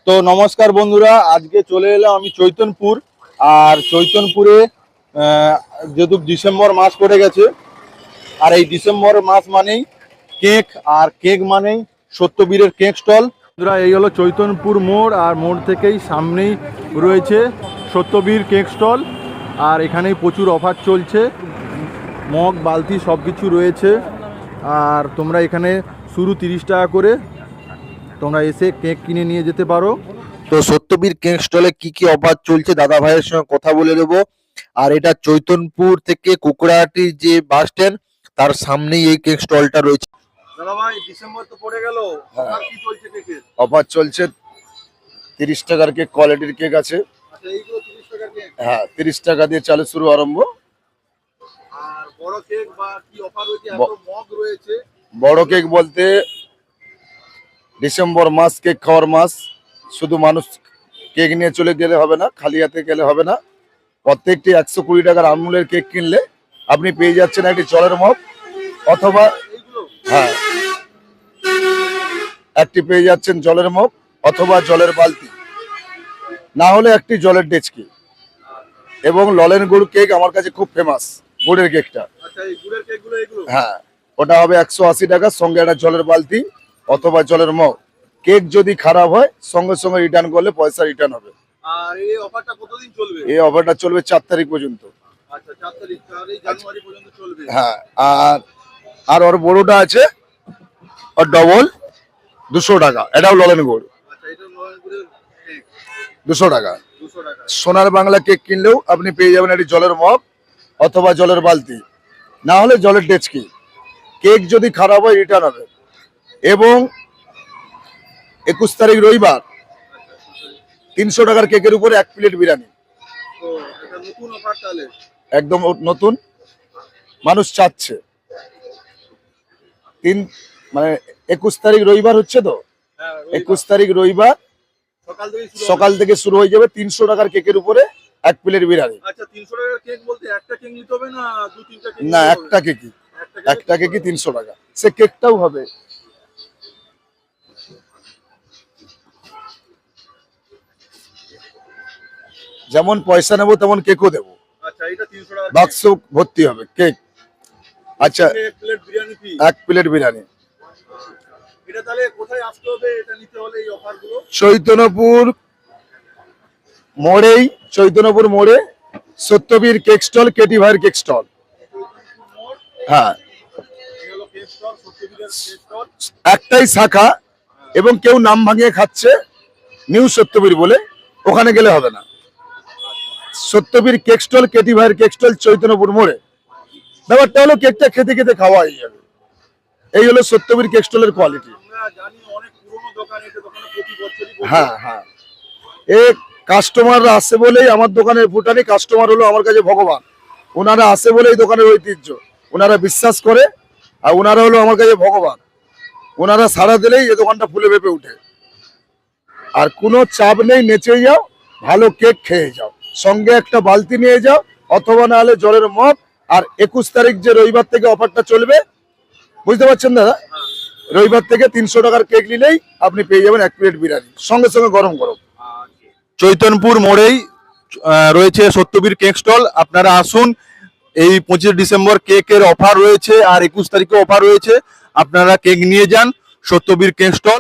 তো নমস্কার বন্ধুরা, আজকে চলে এলাম আমি চৈতনপুর। আর চৈতনপুরে যেহেতু ডিসেম্বর মাস পড়ে গেছে, আর এই ডিসেম্বর মাস মানেই কেক, আর কেক মানেই সত্যবীরের কেক স্টল। বন্ধুরা, এই হলো চৈতনপুর মোড়, আর মোড় থেকেই সামনেই রয়েছে সত্যবীর কেক স্টল। আর এখানেই প্রচুর অফার চলছে, মগ বালতি সব কিছু রয়েছে। আর তোমরা এখানে শুরু 30 টাকা করে তোমরা এসে কেক কিনে নিয়ে যেতে পারো। তো সত্যবীর কেক স্টলে কি কি অফার চলছে দাদা ভাইয়ের সঙ্গে কথা বলে দেবো। আর এটা চৈতনপুর থেকে কুকড়াহাটির যে বাস স্ট্যান্ড, তার সামনেই এই কেক স্টলটা রয়েছে। দাদা ভাই, ডিসেম্বর তো পড়ে গেল, অফার কি চলছে কেকের? অফার চলছে 30 টাকার কেক, কোয়ালিটির কেক আছে। আচ্ছা, এইগুলো 30 টাকার কেক? হ্যাঁ, 30 টাকা দিয়ে চালু শুরু আরম্ভ। আর বড় কেক বা কি অফার রয়েছে? এত মগ রয়েছে। বড় কেক বলতে ডিসেম্বর মাস কেক খাওয়ার মাস, শুধু মানুষ কেক নিয়ে চলে গেলে হবে না, খালি হাতে গেলে হবে না। প্রত্যেকটি 120 টাকার আমুলের কেক কিনলে আপনি পেয়ে যাচ্ছেন একটি জলের মগ, অথবা হ্যাঁ একটি পেয়ে যাচ্ছেন জলের মগ অথবা জলের বালতি, না হলে একটি জলের ডেচকি। এবং ললেন গুড় কেক আমার কাছে খুব ফেমাস, গুড়ের কেকটা। হ্যাঁ, ওটা হবে 180 টাকা, সঙ্গে একটা জলের বালতি অথবা জলের মগ। কেক যদি খারাপ হয় সঙ্গে সঙ্গে রিটার্ন করলে পয়সা রিটার্ন হবে। আর এই অফারটা কতদিন চলবে? এই অফারটা চলবে 4 তারিখ পর্যন্ত। আচ্ছা, 4 তারিখ, তাহলে জানুয়ারি পর্যন্ত চলবে। হ্যাঁ, আর ওর বড়টা আছে, ওর ডবল 200 টাকা, এটাও ললেন গুড়। আচ্ছা, এটা নয়নপুরের কেক 200 টাকা। 200 টাকা। সোনার বাংলা কেক কিনলেও আপনি পেয়ে যাবেন একটি জলের মগ অথবা জলের বালতি, না হলে জলের ডেচকি। কেক যদি খারাপ হয় রিটার্ন হবে। এবং 21 তারিখ রবিবার 300 টাকার কেকের উপরে 1 প্লেট বিরিয়ানি। তো এটা নতুন অফার, তাহলে একদম নতুন, মানুষ চাচ্ছে। 21 তারিখ রবিবার হচ্ছে তো, হ্যাঁ, 21 তারিখ রবিবার সকাল থেকে শুরু হয়ে যাবে 300 টাকার কেকের উপরে 1 প্লেট বিরিয়ানি। আচ্ছা, 300 টাকার কেক বলতে একটা কেক নিতে হবে না 2-3টা কেক? না, একটা কেকই, একটা কেকই 300 টাকা। সে কেকটাও হবে। যেমন পয়সা নেবো তেমন কেকও দেবো। আচ্ছা, এটা 300 টাকা বাক্স ভর্তি হবে কেক। আচ্ছা, 1 প্লেট বিরিয়ানি ফি। 1 প্লেট বিরিয়ানি। এটা তাহলে কোথায় আসতে হবে এটা নিতে হলে, এই অফারগুলো? চৈতন্যপুর মোড়ে সত্যবীর কেক স্টল, কেটি ভাইয়ের কেক স্টল। হ্যাঁ, একটাই শাখা, এবং কেউ নাম ভাঙিয়ে খাচ্ছে নিউ সত্যবীর বলে, ওখানে গেলে হবে না। সত্যবীর কেক স্টল, কেটি ভাইয়ের কেক স্টল, চৈতন্যপুর মোড়ে। ব্যাপারটা হলো কেকটা খেতে খেতে খাওয়া হয়ে যাবে। এই হলো সত্যবীর কেক স্টলের কোয়ালিটি। হ্যাঁ হ্যাঁ, কাস্টমাররা আসে বলেই আমার দোকানের ফুটানি। কাস্টমার হলো আমার কাছে ভগবান। ওনারা আসে বলেই দোকানের ঐতিহ্য, ওনারা বিশ্বাস করে, আর ওনারা হলো আমার কাছে ভগবান। ওনারা সাড়া দিলেই এই দোকানটা ফুলে ভেপে উঠে। আর কোনো চাপ নেই, নেচে যাও, ভালো কেক খেয়ে যাও, সঙ্গে একটা বালতি নিয়ে যাও, অথবা না হলে জলের মগ। আর 21 তারিখ যে রবিবার থেকে অফারটা চলবে, বুঝতে পারছেন দাদা? রবিবার থেকে 300 টাকার কেক নিলেই আপনি পেয়ে যাবেন 1 প্লেট বিরিয়ানি, সঙ্গে সঙ্গে গরম গরম। চৈতনপুর মোড়েই রয়েছে সত্যবীর কেক স্টল। আপনারা আসুন। এই 25 ডিসেম্বর কেকের অফার রয়েছে, আর 21 তারিখে অফার রয়েছে। আপনারা কেক নিয়ে যান সত্যবীর কেক স্টল।